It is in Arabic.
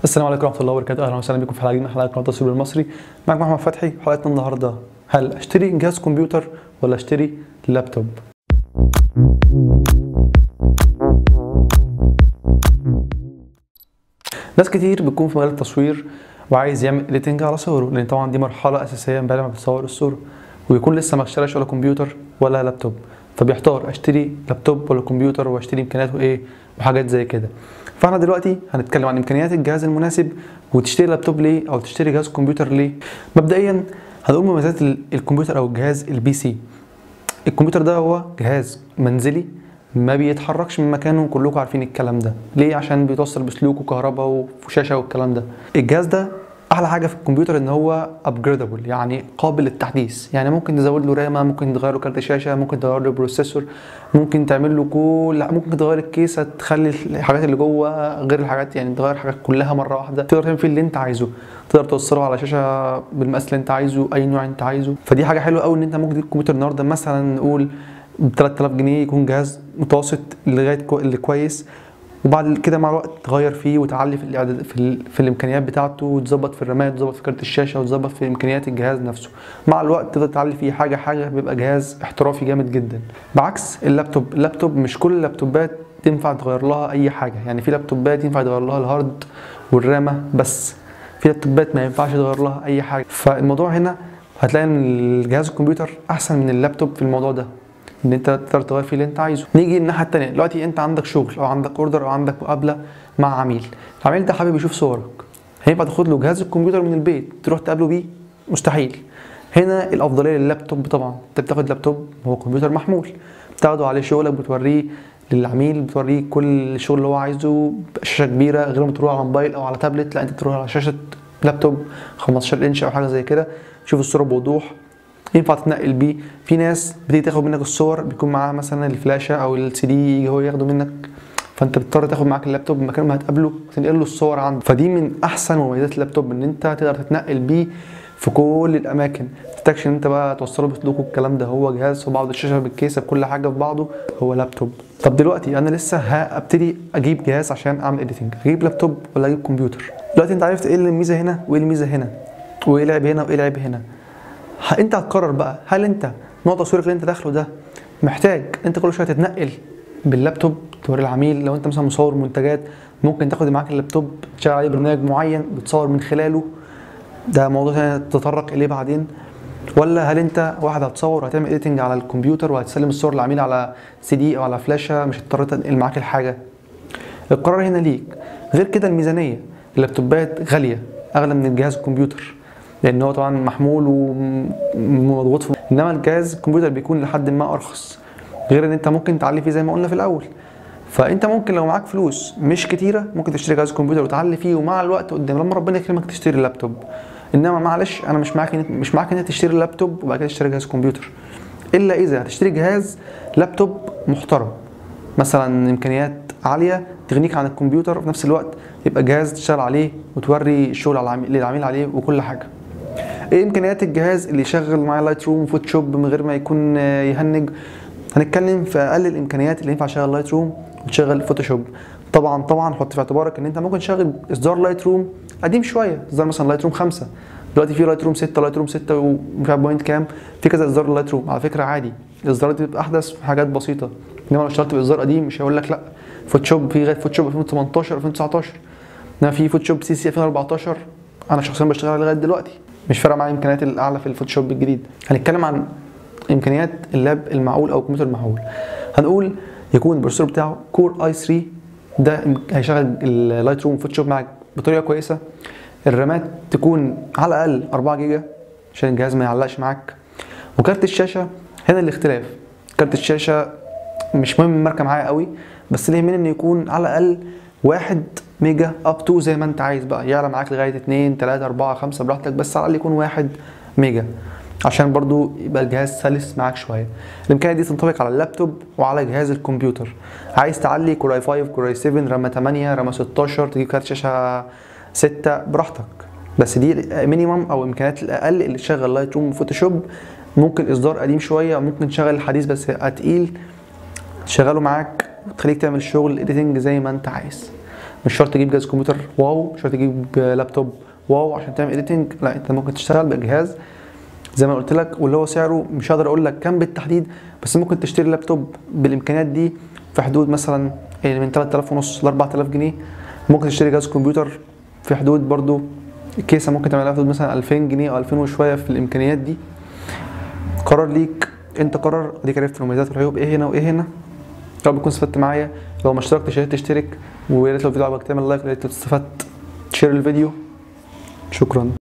السلام عليكم ورحمه الله وبركاته. اهلا وسهلا بكم في حلقه جديده من حلقات قناه التسويق المصري. معاك محمد فتحي. حلقتنا النهارده: هل اشتري جهاز كمبيوتر ولا اشتري لابتوب؟ ناس كتير بتكون في مجال التصوير وعايز يعمل اديتنج على صوره، لان طبعا دي مرحله اساسيه بعد ما بتصور الصوره، ويكون لسه ما اشتراش ولا كمبيوتر ولا لابتوب، فبيحتار اشتري لابتوب ولا كمبيوتر واشتري امكانياته ايه وحاجات زي كده. فاحنا دلوقتي هنتكلم عن امكانيات الجهاز المناسب، وتشتري لابتوب ليه او تشتري جهاز كمبيوتر ليه. مبدئيا هنقول مميزات الكمبيوتر او الجهاز البي سي. الكمبيوتر ده هو جهاز منزلي ما بيتحركش من مكانه، كلكم عارفين الكلام ده ليه؟ عشان بيتوصل بسلوك وكهرباء وشاشه والكلام ده. الجهاز ده احلى حاجه في الكمبيوتر ان هو ابجريدبل، يعني قابل للتحديث، يعني ممكن تزود له رامه، ممكن تغير له كارت شاشه، ممكن تغير له بروسيسور، ممكن تعمل له ممكن تغير الكيسه، تخلي الحاجات اللي جوه غير الحاجات، يعني تغير الحاجات كلها مره واحده، تقدر تعمل فيه اللي انت عايزه، تقدر توصله على شاشه بالمقاس اللي انت عايزه، اي نوع انت عايزه. فدي حاجه حلوه قوي ان انت ممكن تجيب كمبيوتر النهارده مثلا نقول ب 3000 جنيه يكون جهاز متوسط لغايه اللي كويس، وبعد كده مع الوقت تغير فيه وتعلي في الاعداد في الامكانيات بتاعته، وتظبط في الرامات، وتظبط في كارت الشاشه، وتظبط في امكانيات الجهاز نفسه. مع الوقت تقدر تعلي فيه حاجه حاجه، بيبقى جهاز احترافي جامد جدا. بعكس اللابتوب مش كل اللابتوبات تنفع تغير لها اي حاجه، يعني في لابتوبات ينفع تغير لها الهارد والرامه بس، في لابتوبات ما ينفعش تغير لها اي حاجه. فالموضوع هنا هتلاقي ان الجهاز الكمبيوتر احسن من اللابتوب في الموضوع ده، ان انت تقدر تغير فيه اللي انت عايزه. نيجي الناحيه الثانيه، دلوقتي انت عندك شغل او عندك اوردر او عندك مقابله مع عميل، العميل ده حابب يشوف صورك، هينفع تاخد له جهاز الكمبيوتر من البيت تروح تقابله بيه؟ مستحيل. هنا الافضليه لللابتوب طبعا. انت بتاخد لابتوب هو كمبيوتر محمول، بتاخده عليه شغلك، بتوريه للعميل، بتوريه كل الشغل اللي هو عايزه، شاشه كبيره غير ما تروح على موبايل او على تابلت، لا انت تروح على شاشه لابتوب 15 انش او حاجه زي كده، تشوف الصوره بوضوح، ينفع تتنقل بيه. في ناس بتيجي تاخد منك الصور بيكون معاها مثلا الفلاشه او السي دي، يجي هو ياخده منك، فانت بتضطر تاخد معاك اللابتوب مكان ما هتقابله تنقل له الصور عنده. فدي من احسن مميزات اللابتوب، ان انت تقدر تتنقل بيه في كل الاماكن، ما تحتاجش ان انت بقى توصله بسلوك والكلام ده، هو جهاز في بعض، الشاشه بالكيسه بكل حاجه في بعضه، هو لابتوب. طب دلوقتي انا لسه هبتدي اجيب جهاز عشان اعمل اديتنج، اجيب لابتوب ولا اجيب كمبيوتر؟ دلوقتي انت عرفت ايه الميزه هنا وايه الميزه هنا، وايه العيب هنا وايه العيب هنا. انت هتقرر بقى، هل انت نوع تصويرك اللي انت داخله ده محتاج انت كل شويه تتنقل باللابتوب توري العميل؟ لو انت مثلا مصور منتجات ممكن تاخد معاك اللابتوب تشغل عليه برنامج معين بتصور من خلاله، ده موضوع ثاني تتطرق اليه بعدين. ولا هل انت واحد هتصور وهتعمل اديتنج على الكمبيوتر وهتسلم الصور للعميل على سي دي او على فلاشه، مش هتضطر تنقل معاك الحاجه؟ القرار هنا ليك. غير كده الميزانيه، اللابتوبات غاليه اغلى من الجهاز الكمبيوتر، لان هو طبعا محمول ومضغوط في، انما الجهاز الكمبيوتر بيكون لحد ما ارخص، غير ان انت ممكن تعلي فيه زي ما قلنا في الاول. فانت ممكن لو معاك فلوس مش كتيره ممكن تشتري جهاز كمبيوتر وتعلي فيه، ومع الوقت قدام لما ربنا يكرمك تشتري اللابتوب. انما معلش انا مش معاك ان انت تشتري اللابتوب وبعد كده تشتري جهاز كمبيوتر، الا اذا هتشتري جهاز لابتوب محترم مثلا امكانيات عاليه تغنيك عن الكمبيوتر، وفي نفس الوقت يبقى جهاز تشتغل عليه وتوري الشغل للعميل عليه وكل حاجه. ايه امكانيات الجهاز اللي يشغل معايا لايت روم وفوتوشوب من غير ما يكون يهنج؟ هنتكلم في اقل الامكانيات اللي ينفع تشغل لايت روم وتشغل فوتوشوب. طبعا حط في اعتبارك ان انت ممكن تشغل اصدار لايت روم قديم شويه، اصدار مثلا لايت روم 5، دلوقتي في لايت روم 6، لايت روم 6 ومش عارف بوينت كام، في كذا اصدار لايت روم. على فكره عادي الاصدارات دي بتبقى احدث في حاجات بسيطه، انما لو اشتغلت باصدار قديم مش هيقول لك لا. فوتوشوب في لغايه فوتوشوب 2018 2019، انما في فوتوشوب سي 2014 انا شخصيا بشتغل عليه لغايه دلوقتي، مش فارقه معايا الامكانيات الاعلى في الفوتوشوب الجديد. هنتكلم عن امكانيات اللاب المعقول او الكمبيوتر المعقول. هنقول يكون البروسيسور بتاعه كور اي 3، ده هيشغل اللايت روم فوتوشوب معاك بطريقه كويسه. الرامات تكون على الاقل 4 جيجا عشان الجهاز ما يعلقش معاك. وكارت الشاشه هنا الاختلاف، كارت الشاشه مش مهم الماركه معايا قوي، بس اللي يهمني انه يكون على الاقل 1 ميجا اب تو، زي ما انت عايز بقى، يعلى معاك لغايه 2 3 4 5 براحتك، بس على الاقل يكون 1 ميجا عشان برضو يبقى الجهاز سلس معاك شويه. الامكانيه دي تنطبق على اللابتوب وعلى جهاز الكمبيوتر. عايز تعلي كور اي 5 كور اي 7 رامه 8 رامه 16 تجيب كارت شاشه 6 براحتك، بس دي مينيمم او امكانيات الاقل اللي تشغل لايت روم وفوتوشوب. ممكن اصدار قديم شويه، ممكن تشغل الحديث بس تقيل تشغله معاك وتخليك تعمل شغل اديتنج زي ما انت عايز. مش شرط تجيب جهاز كمبيوتر واو، مش شرط تجيب لابتوب واو عشان تعمل اديتنج، لا انت ممكن تشتغل بجهاز زي ما قلت لك، واللي هو سعره مش هقدر اقول لك كام بالتحديد، بس ممكن تشتري لابتوب بالامكانيات دي في حدود مثلا يعني من 3000 ونص ل 4000 جنيه. ممكن تشتري جهاز كمبيوتر في حدود برضو كيسه ممكن تعملها في حدود مثلا 2000 جنيه او 2000 وشويه في الامكانيات دي. قرار ليك، انت قرر. اديك عرفت المميزات والعيوب ايه هنا وايه هنا. يا رب تكون استفدت معايا. لو ما اشتركتش يا ريت تشترك، ويا ريت لو الفيديو عجبك تعمل لايك، ويا ريت لو استفدت تشير الفيديو. شكرا.